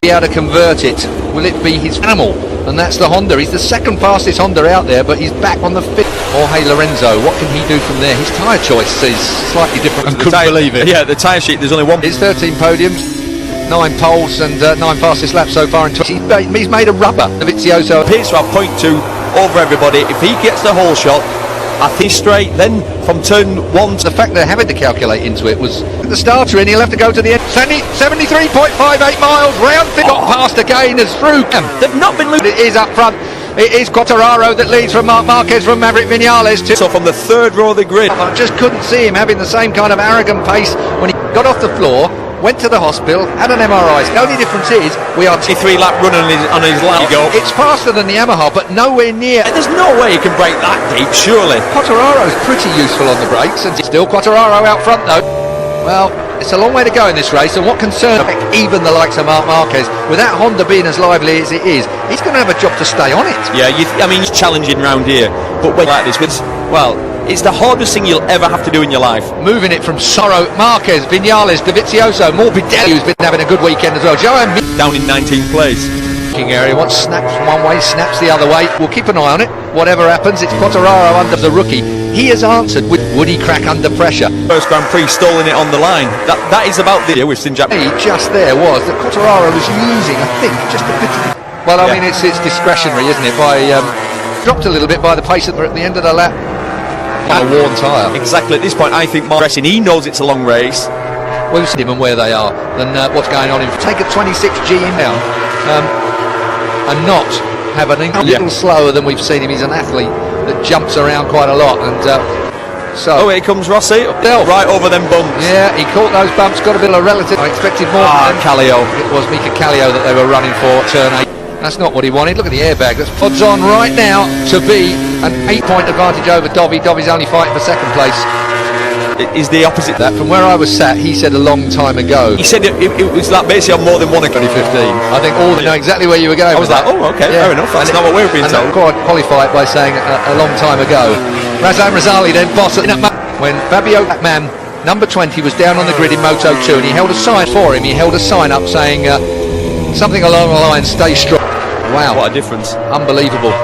be able to convert it? Will it be his animal? And that's the Honda. He's the second fastest Honda out there, but he's back on the fifth. Jorge Lorenzo, what can he do from there? His tyre choice is slightly different. I couldn't believe it. Yeah, the tyre sheet, there's only one. It's 13 podiums, 9 poles, and 9 fastest laps so far in 20. He's made a rubber. Dovizioso appears to have 0.2 over everybody. If he gets the whole shot, I think straight, then from turn 1 the fact they're having to calculate into it was the starter in, he'll have to go to the end. 73.58 miles round, got past again as through. They've not been losing. It is up front. It is Quartararo that leads from Marc Marquez from Maverick Vinales to. So from the third row of the grid. I just couldn't see him having the same kind of arrogant pace when he got off the floor, went to the hospital, had an MRI. The only difference is we are 3-lap run on his lap. It's faster than the Yamaha, but nowhere near. There's no way he can break that deep, surely. Quartararo's pretty useful on the brakes, and still Quartararo out front though. Well, it's a long way to go in this race, and what concerns even the likes of Marc Marquez, with that Honda being as lively as it is, he's going to have a job to stay on it. Yeah, I mean, he's challenging round here, but when like this, well, it's the hardest thing you'll ever have to do in your life. Moving it from Sorrow, Marquez, Vinales, Dovizioso, Morbidelli, who's been having a good weekend as well. Joan down in 19th place. Area once snaps one way, snaps the other way. We'll keep an eye on it. Whatever happens, it's Quartararo under the rookie. He has answered with would he crack under pressure. First Grand Prix stolen it on the line. That is about the with Sinjap. Just there was that Quartararo was using, I think, just a bit of the, well, I mean, it's discretionary, isn't it? By dropped a little bit by the pace at the end of the lap on a worn tyre. Exactly. At this point, I think Marquez, he knows it's a long race. We've seen him and where they are, than what's going on. Take a 26G in now. And not have a little slower than we've seen him. He's an athlete that jumps around quite a lot, and so. Oh, here comes Rossi, right over them bumps. Yeah, he caught those bumps, got a bit of relative. I expected more. Kallio. It was Mika Kallio that they were running for turn 8. That's not what he wanted. Look at the airbag. That's odds on right now to be an 8-point advantage over Dovi. Dovi's only fighting for second place. It is the opposite. That from where I was sat, he said a long time ago. He said it was like basically on more than one in 2015. I think all know exactly where you were going. I was like, oh, okay, fair enough. That's not what we were being told. Qualified by saying a long time ago. Razvan Razali then bossed when Fabio Backman, number 20, was down on the grid in Moto2, and he held a sign for him. He held a sign up saying something along the line, "Stay strong." Wow, what a difference! Unbelievable.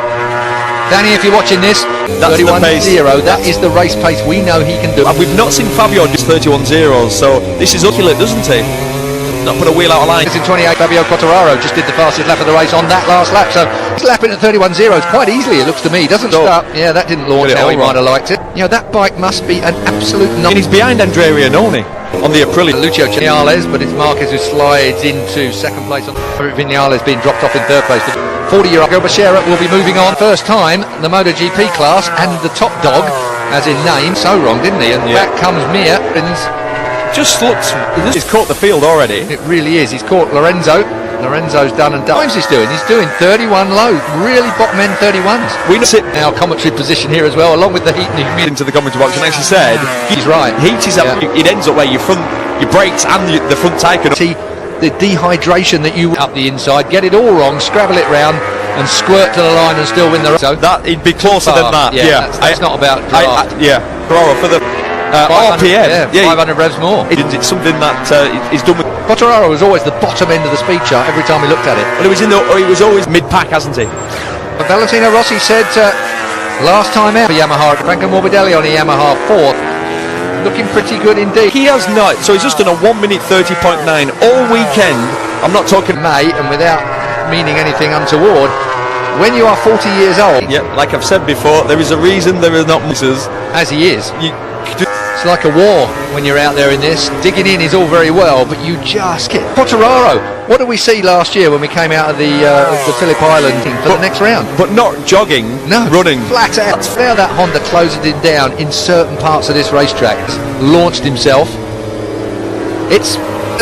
Danny, if you're watching this, 31.0, that is the race pace we know he can do. And we've not seen Fabio just 31.0, so this is accurate, doesn't he? Not put a wheel out of line. It's in 28, Fabio Quartararo just did the fastest lap of the race on that last lap, so he's lapping at 31.0 quite easily, it looks to me. Doesn't start. Yeah, that didn't launch how he might have liked it. You know, that bike must be an absolute And he's behind Andrea Iannone on the Aprilia. Lucio Vinales, but it's Marquez who slides into second place. Vinales being dropped off in third place. 40-year-old Bashera will be moving on. First time, the MotoGP class, and the top dog, as in name, so wrong, didn't he? And back comes Mir, and just looks, he's caught the field already. It really is. He's caught Lorenzo. Lorenzo's done and done. He's doing 31 low, really bottom end 31s. We sit now commentary position here as well, along with the heat and humidity. Into the commentary box, and actually said, he's right. Heat is up. It ends up where your brakes and the front tyre can. See the dehydration that you up the inside, get it all wrong, scrabble it round, and squirt to the line and still win the race. So that it'd be closer than that. Yeah, that's not about draft. Quartararo for the RPM. 500 revs more. It's something that is done with. Quartararo was always the bottom end of the speed chart every time we looked at it. Well, he was always mid-pack, hasn't he? But Valentino Rossi said last time out for Yamaha, Franco Morbidelli on a Yamaha 4th, looking pretty good indeed. He has not. So he's just done a 1:30.9 all weekend. I'm not talking May, and without meaning anything untoward, when you are 40 years old. Yeah, like I've said before, there is a reason there are not misses. As he is. It's like a war when you're out there in this. Digging in is all very well, but you just get Quartararo. What did we see last year when we came out of the Phillip Island for the next round? But not jogging, no, running. Flat out. Now that Honda closes him down in certain parts of this racetrack. Launched himself. It's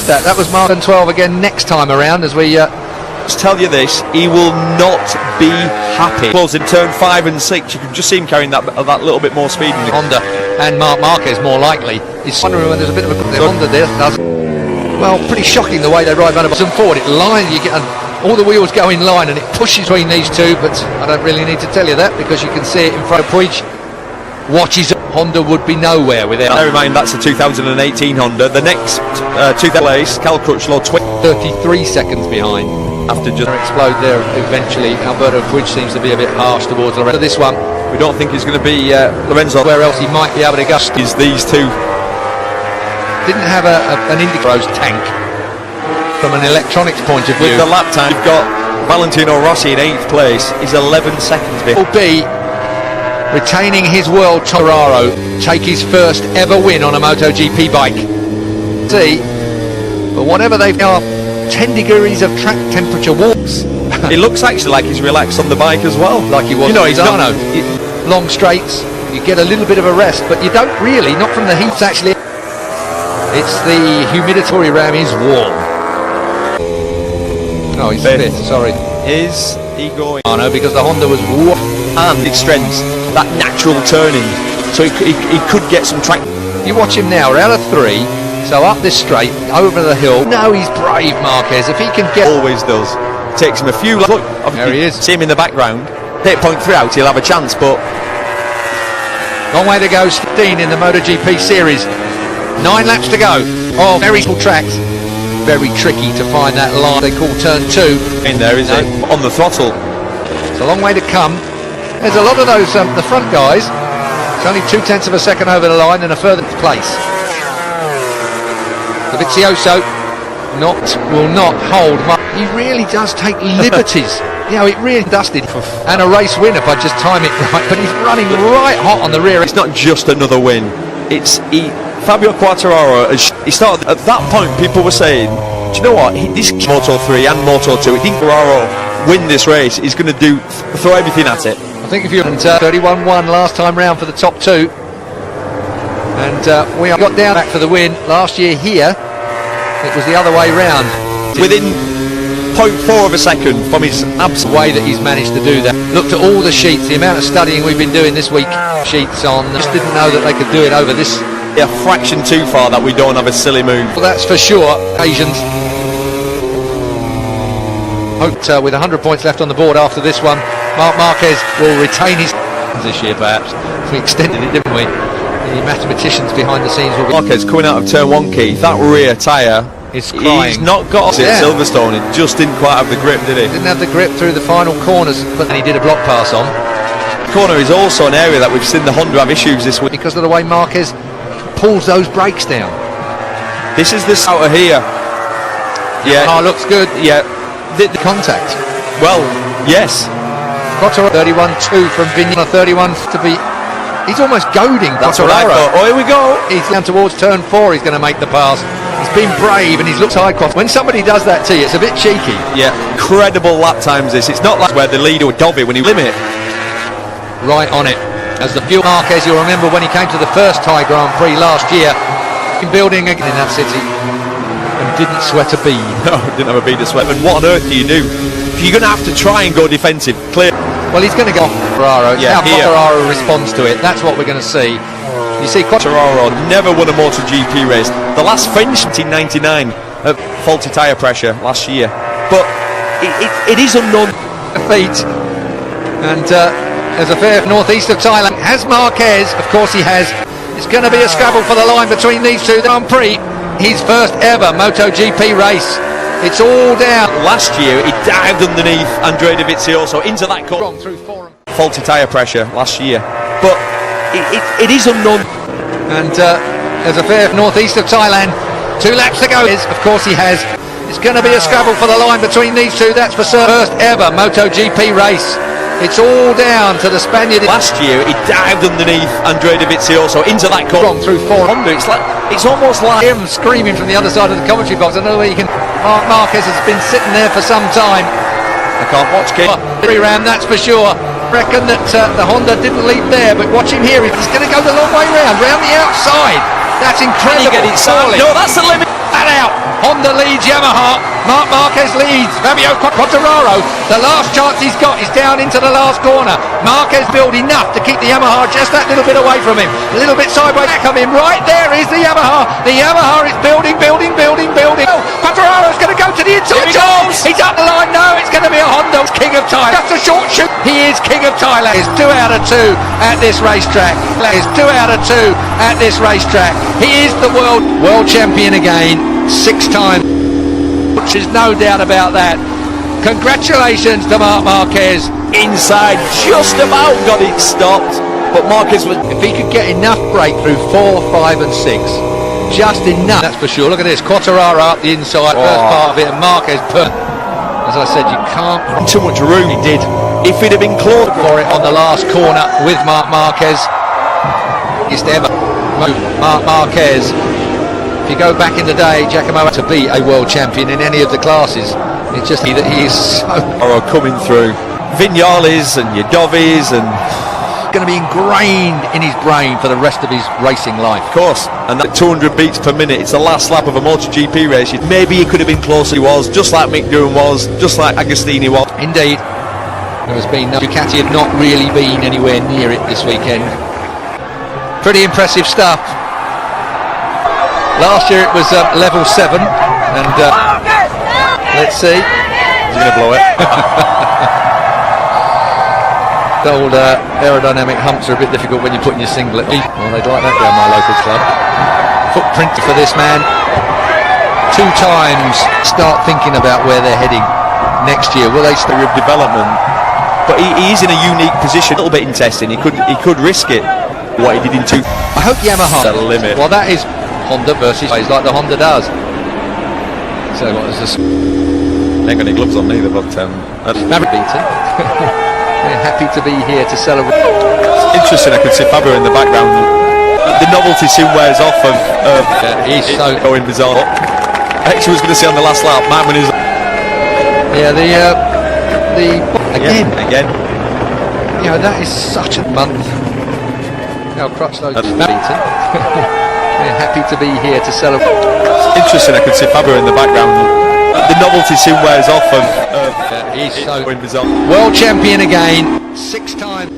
that was Martin 12 again next time around as we just tell you this, he will not be happy. Closing turn 5 and 6, you can just see him carrying that little bit more speed in the Honda, and Marc Marquez more likely. He's wondering when there's a bit of a Honda there. Well, pretty shocking the way they ride backwards and forward. It line, you get all the wheels go in line, and it pushes between these two. But I don't really need to tell you that because you can see it in front of Puig. watches Honda would be nowhere without. Bear in mind that's the 2018 Honda. The next 2000 place, Cal Crutchlow 33 seconds behind. After just Explode there eventually. Alberto Puig seems to be a bit harsh towards Lorenzo. This one, we don't think it's going to be Lorenzo. where else he might be able to go Is these two. didn't have an Indica's tank from an electronics point of view. With the lap time, you've got Valentino Rossi in 8th place. He's 11 seconds behind. Will be retaining his world Toraro, take his first ever win on a MotoGP bike. See, but whatever they've got, 10 degrees of track temperature walks. It looks actually like he's relaxed on the bike as well. Like he was, you know, he's not. Long straights, you get a little bit of a rest, but you don't really, not from the heat. It's actually, it's the humidity around is warm. Oh, he's fifth, sorry. Is he going? Oh no, because the Honda was warm. And its strengths, that natural turning, so he could get some track. You watch him now, we're out of 3, so up this straight, over the hill. No, he's brave, Marquez. If he can get... Always does. Takes him a few... Look, there he is. See him in the background. Hit point 3 out, he'll have a chance, but... Long way to go, 15 in the MotoGP series. 9 laps to go. Oh, very cool tracks. Very tricky to find that line they call turn 2. In there, is it? On the throttle. It's a long way to come. There's a lot of those, the front guys. It's only 0.2 of a second over the line and a further place. Dovizioso will not hold much. He really does take liberties. You know, it really dusted. And a race win if I just time it right. But he's running right hot on the rear. It's not just another win. It's Fabio Quartararo. He started at that point. People were saying, do you know what? This Moto 3 and Moto 2. I think Quartararo win this race. He's going to throw everything at it. I think if you 31-1 last time round for the top 2, and we got down back for the win last year here. It was the other way round. Within 0.4 of a second from his absolute way that he's managed to do that. Looked at all the sheets, the amount of studying we've been doing this week. Sheets on. Just didn't know that they could do it over this. A fraction too far that we don't have a silly move. Well, that's for sure. Asians. Hoped with 100 points left on the board after this one, Marc Marquez will retain his this year perhaps. We extended it, didn't we? The mathematicians behind the scenes will be... Marquez coming out of turn 1, Keith. That rear tyre is crying. He's not got it at Silverstone. It just didn't quite have the grip, did he? Didn't have the grip through the final corners, but then he did a block pass on. Corner is also an area that we've seen the Honda have issues this week. Because of the way Marquez pulls those brakes down. This is this outer here. Yeah. Oh, looks good. Yeah. The contact. Well, yes. 31-2 from Vigna, 31 to be... He's almost goading. That's what I thought. Oh, here we go. He's down towards turn 4. He's going to make the pass. He's been brave and he's looked high cross. When somebody does that to you, it's a bit cheeky. Yeah, incredible lap times this. It's not like where the leader would Dobby when he limit. Right on it. As the fuel Marquez, you'll remember when he came to the first Thai Grand Prix last year, building again in that city, and didn't sweat a bead. No, didn't have a bead to sweat. But what on earth do you do? You're going to have to try and go defensive. Clear. Well, he's going to go off Ferraro. Yeah, how Ferraro responds to it. That's what we're going to see. You see, Quartararo never won a MotoGP race. The last finish in 1999 at faulty tyre pressure last year. But it is unknown feet. And there's a fair northeast of Thailand. Has Marquez? Of course he has. It's going to be a scrabble for the line between these two. Grand Prix, his first ever MotoGP race. It's all down. Last year, he dived underneath Andrea Dovizioso into that corner. Through forum. Faulty tyre pressure last year. But it is unknown. And there's a fair northeast of Thailand. 2 laps to go. Of course he has. It's going to be a scrabble for the line between these two. That's for certain. First ever MotoGP race. It's all down to the Spaniard. Last year, he dived underneath Andrea Dovizioso into that corner. Through 400. It's almost like him screaming from the other side of the commentary box. I know where you can. Marc Marquez has been sitting there for some time. I can't watch Keith. Round, that's for sure. Reckon that the Honda didn't leave there, but watch him here. He's going to go the long way round the outside. That's incredible. No, that's the limit. That out. Honda leads Yamaha. Marc Marquez leads Fabio Quartararo. The last chance he's got is down into the last corner. Marquez built enough to keep the Yamaha just that little bit away from him. A little bit sideways. Coming right there is the Yamaha. The Yamaha is building. Oh, Quartararo's going to go to the inside. He's up the line. No, it's going to be a Honda. King of Thailand. Just a short shoot. He is King of Thailand. It's 2 out of 2 at this racetrack. It's 2 out of 2 at this racetrack. He is the world champion again. 6 times, which is no doubt about that. Congratulations to Marc Marquez. Inside, just about got it stopped, but Marquez was... If he could get enough breakthrough 4, 5 and 6, just enough, that's for sure. Look at this, Quartararo up the inside, first part of it, and Marquez put, as I said, you can't... Too much room. He did. If he'd have been close for it on the last corner with Marc Marquez. It's ever Marc Marquez. If you go back in the day, Giacomo had to be a world champion in any of the classes. It's just that he is so coming through. Vignales and your Dovies and going to be ingrained in his brain for the rest of his racing life. Of course, and that 200 beats per minute, it's the last lap of a MotoGP race. Maybe he could have been closer. He was, just like Mick Doohan was, just like Agostini was. Indeed. There has been Ducati have not really been anywhere near it this weekend. Pretty impressive stuff. Last year it was level 7, and let's see. He's going to blow it. The old aerodynamic humps are a bit difficult when you're putting your singlet. Well, they'd like that down my local club. Footprint for this man. 2 times start thinking about where they're heading next year. Will they start with development? But he is in a unique position. A little bit in testing. He could risk it. What he did in 2. I hope Yamaha. The limit. Well, that is Honda versus like the Honda does. So what is this? Ain't got any gloves on neither, but Maverick beaten. We're happy to be here to celebrate. Interesting, I could see Fabio in the background. The novelty soon wears off of he's so going bizarre. I actually was going to say on the last lap, man, when he's again. You know, that is such a month. You know, Crutchlow beaten. We're happy to be here to celebrate. Interesting, I could see Fabio in the background. The novelty soon wears off of he's so going bizarre. World champion again, 6 times.